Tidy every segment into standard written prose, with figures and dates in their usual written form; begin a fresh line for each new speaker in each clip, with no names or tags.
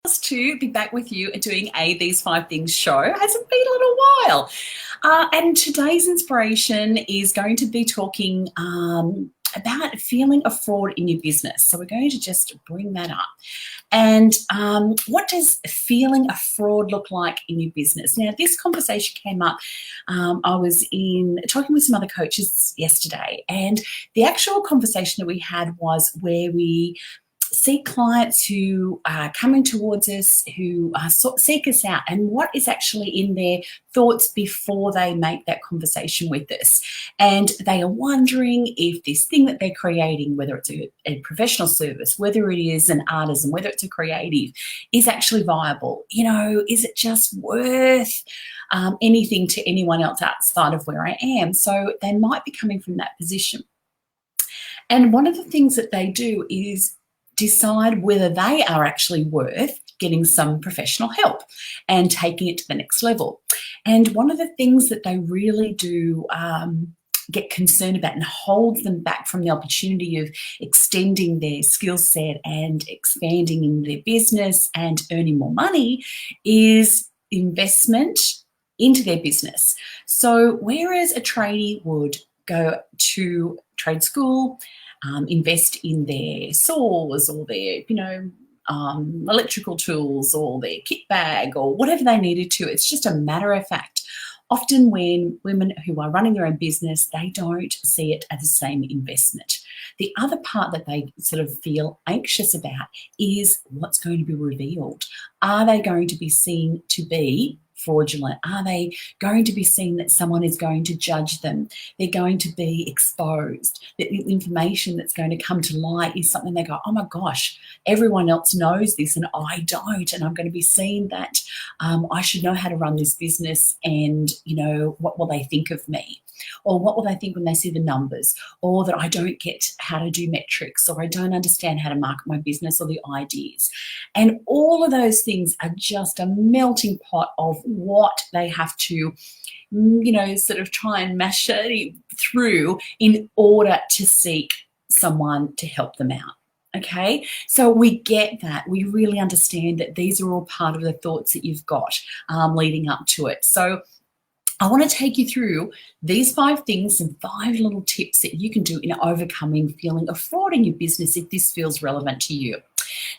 To be back with you and doing These 5 Things show. Hasn't been a little while. And today's inspiration is going to be talking about feeling a fraud in your business. So we're going to just bring that up. And what does feeling a fraud look like in your business? Now, this conversation came up. I was talking with some other coaches yesterday, and the actual conversation that we had was where we see clients who are coming towards us, who seek us out, and what is actually in their thoughts before they make that conversation with us. And they are wondering if this thing that they're creating, whether it's a professional service, whether it is an artisan, whether it's a creative, is actually viable. You know, is it just worth anything to anyone else outside of where I am? So they might be coming from that position. And one of the things that they do is decide whether they are actually worth getting some professional help and taking it to the next level. And one of the things that they really do get concerned about and holds them back from the opportunity of extending their skill set and expanding in their business and earning more money is investment into their business. So whereas a tradie would go to trade school, invest in their saws or their, electrical tools or their kit bag or whatever they needed to. It's just a matter of fact. Often when women who are running their own business, they don't see it as the same investment. The other part that they sort of feel anxious about is what's going to be revealed. Are they going to be seen to be fraudulent? Are they going to be seen that someone is going to judge them? They're going to be exposed. The information that's going to come to light is something they go, oh my gosh, everyone else knows this and I don't, and I'm going to be seen that I should know how to run this business, and what will they think of me? Or what will they think when they see the numbers? Or that I don't get how to do metrics, or I don't understand how to market my business, or the ideas. And all of those things are just a melting pot of what they have to, sort of try and mash it through in order to seek someone to help them out. Okay, so we get that. We really understand that these are all part of the thoughts that you've got leading up to it. So I want to take you through these 5 things and 5 little tips that you can do in overcoming feeling of fraud in your business if this feels relevant to you.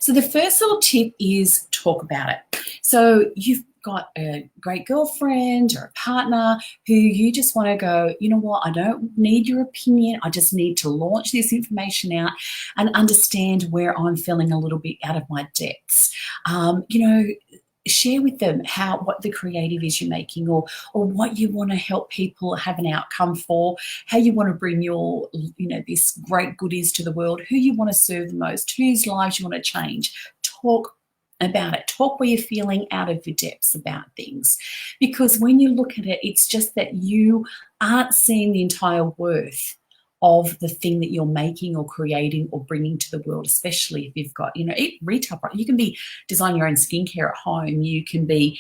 So the first little tip is talk about it. So you've got a great girlfriend or a partner who you just want to go, you know what, I don't need your opinion. I just need to launch this information out and understand where I'm feeling a little bit out of my depths. Share with them what the creative is you're making, or what you want to help people have an outcome for, how you want to bring your, this great goodies to the world, who you want to serve the most, whose lives you want to change. Talk about it. Talk where you're feeling out of your depths about things. Because when you look at it, it's just that you aren't seeing the entire worth of the thing that you're making or creating or bringing to the world, especially if you've got, retail. You can be designing your own skincare at home. You can be,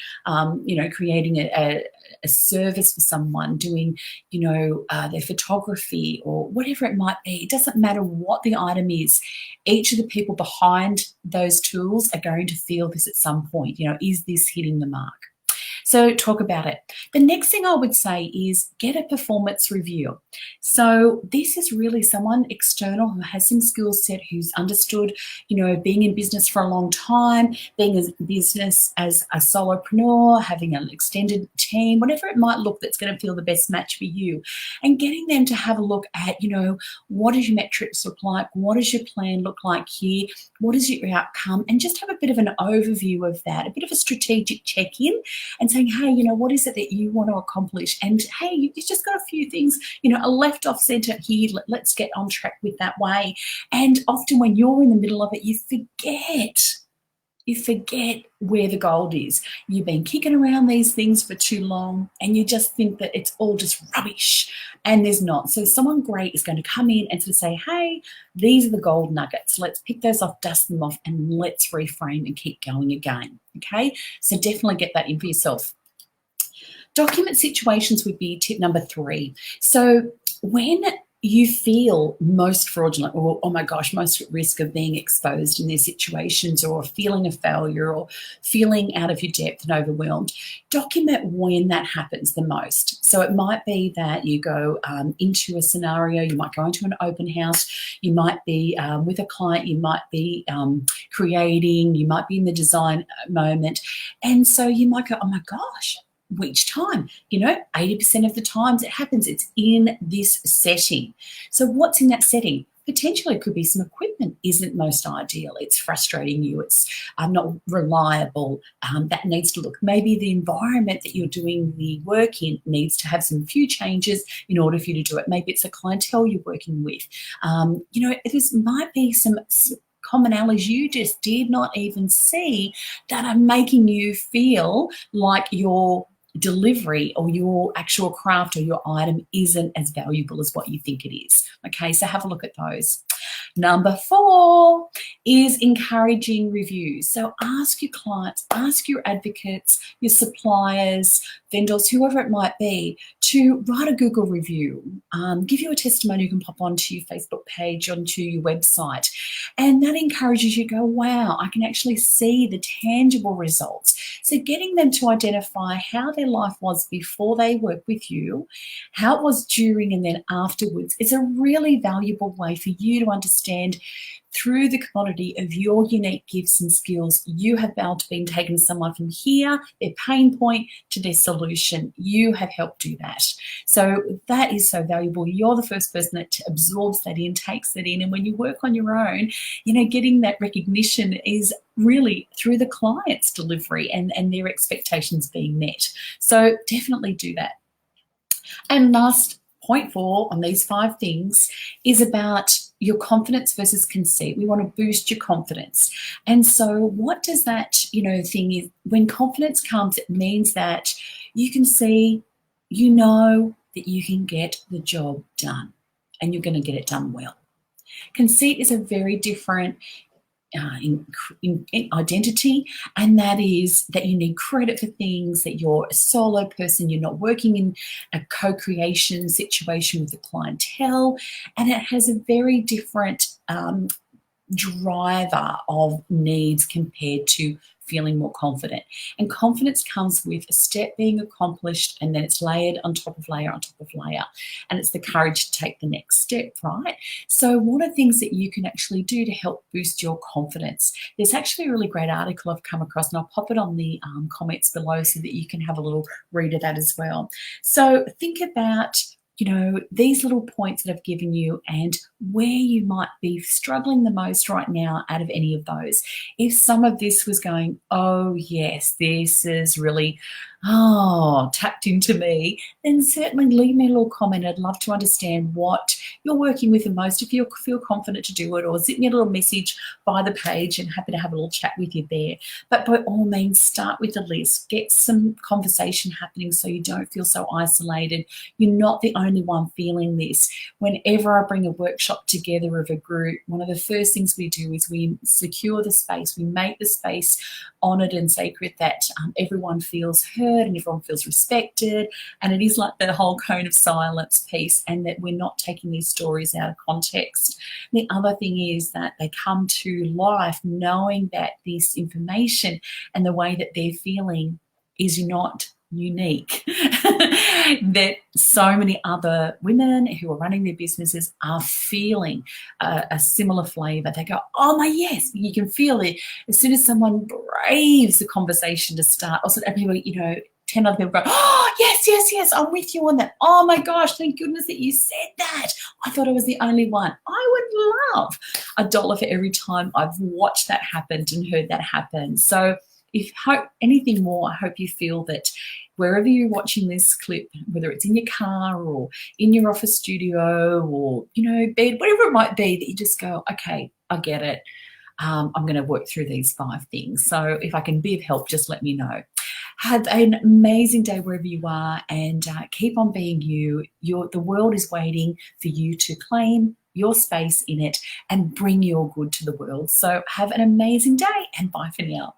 creating a service for someone, doing, their photography or whatever it might be. It doesn't matter what the item is. Each of the people behind those tools are going to feel this at some point. Is this hitting the mark? So talk about it. The next thing I would say is get a performance review. So this is really someone external who has some skill set, who's understood, being in business for a long time, being in business as a solopreneur, having an extended team, whatever it might look that's going to feel the best match for you. And getting them to have a look at, what does your metrics look like? What does your plan look like here? What is your outcome? And just have a bit of an overview of that, a bit of a strategic check-in, and saying, hey, what is it that you want to accomplish? And hey, you've just got a few things, a left off center here. Let's get on track with that way. And often when you're in the middle of it, you forget where the gold is. You've been kicking around these things for too long and you just think that it's all just rubbish, and there's not. So someone great is going to come in and sort of say, hey, these are the gold nuggets. Let's pick those off, dust them off, and let's reframe and keep going again. Okay, so definitely get that in for yourself. Document situations would be tip number 3. So when you feel most fraudulent or, oh my gosh, most at risk of being exposed in these situations, or feeling a failure, or feeling out of your depth and overwhelmed, document when that happens the most. So it might be that you go into a scenario, you might go into an open house, you might be with a client, you might be creating, you might be in the design moment. And so you might go, oh my gosh, which time? 80% of the times it happens, it's in this setting. So what's in that setting? Potentially it could be some equipment isn't most ideal. It's frustrating you. It's not reliable. That needs to look. Maybe the environment that you're doing the work in needs to have some few changes in order for you to do it. Maybe it's a clientele you're working with. There might be some commonalities you just did not even see that are making you feel like your delivery or your actual craft or your item isn't as valuable as what you think it is. Okay, so have a look at those. Number 4 is encouraging reviews. So ask your clients, ask your advocates, your suppliers, vendors, whoever it might be, to write a Google review, give you a testimony you can pop onto your Facebook page, onto your website. And that encourages you to go, wow, I can actually see the tangible results. So getting them to identify how their life was before they work with you, how it was during and then afterwards, is a really valuable way for you to understand through the commodity of your unique gifts and skills. You have been taken someone from here, their pain point, to their solution. You have helped do that. So that is so valuable. You're the first person that absorbs that in, takes that in. And when you work on your own, getting that recognition is really through the client's delivery and their expectations being met. So definitely do that. And last, point 4 on these 5 things is about your confidence versus conceit. We want to boost your confidence. And so what does that, thing is, when confidence comes, it means that you can see, that you can get the job done and you're going to get it done well. Conceit is a very different in identity, and that is that you need credit for things, that you're a solo person, you're not working in a co-creation situation with the clientele, and it has a very different driver of needs compared to feeling more confident. And confidence comes with a step being accomplished, and then it's layered on top of layer on top of layer. And it's the courage to take the next step, right? So what are things that you can actually do to help boost your confidence? There's actually a really great article I've come across, and I'll pop it on the comments below so that you can have a little read of that as well. So think about these little points that I've given you and where you might be struggling the most right now out of any of those. If some of this was going, oh yes, this is really tapped into me, then certainly leave me a little comment. I'd love to understand what you're working with the most, if you feel confident to do it, or send me a little message by the page, and happy to have a little chat with you there. But by all means, start with the list, get some conversation happening so you don't feel so isolated. You're not the only one feeling this. Whenever I bring a workshop together of a group, one of the first things we do is we secure the space, we make the space honoured and sacred, that everyone feels heard and everyone feels respected, and it is like the whole cone of silence piece, and that we're not taking these stories out of context. The other thing is that they come to life knowing that this information and the way that they're feeling is not unique, that so many other women who are running their businesses are feeling a similar flavour. They go, oh my, yes, you can feel it. As soon as someone braves the conversation to start, also people, 10 other people go, oh, yes, I'm with you on that. Oh my gosh, thank goodness that you said that. I thought I was the only one. I would love $1 for every time I've watched that happen and heard that happen. So if anything more, I hope you feel that wherever you're watching this clip, whether it's in your car or in your office studio or, bed, whatever it might be, that you just go, okay, I get it. I'm going to work through these 5 things. So if I can be of help, just let me know. Have an amazing day wherever you are, and keep on being you. The world is waiting for you to claim your space in it and bring your good to the world. So have an amazing day, and bye for now.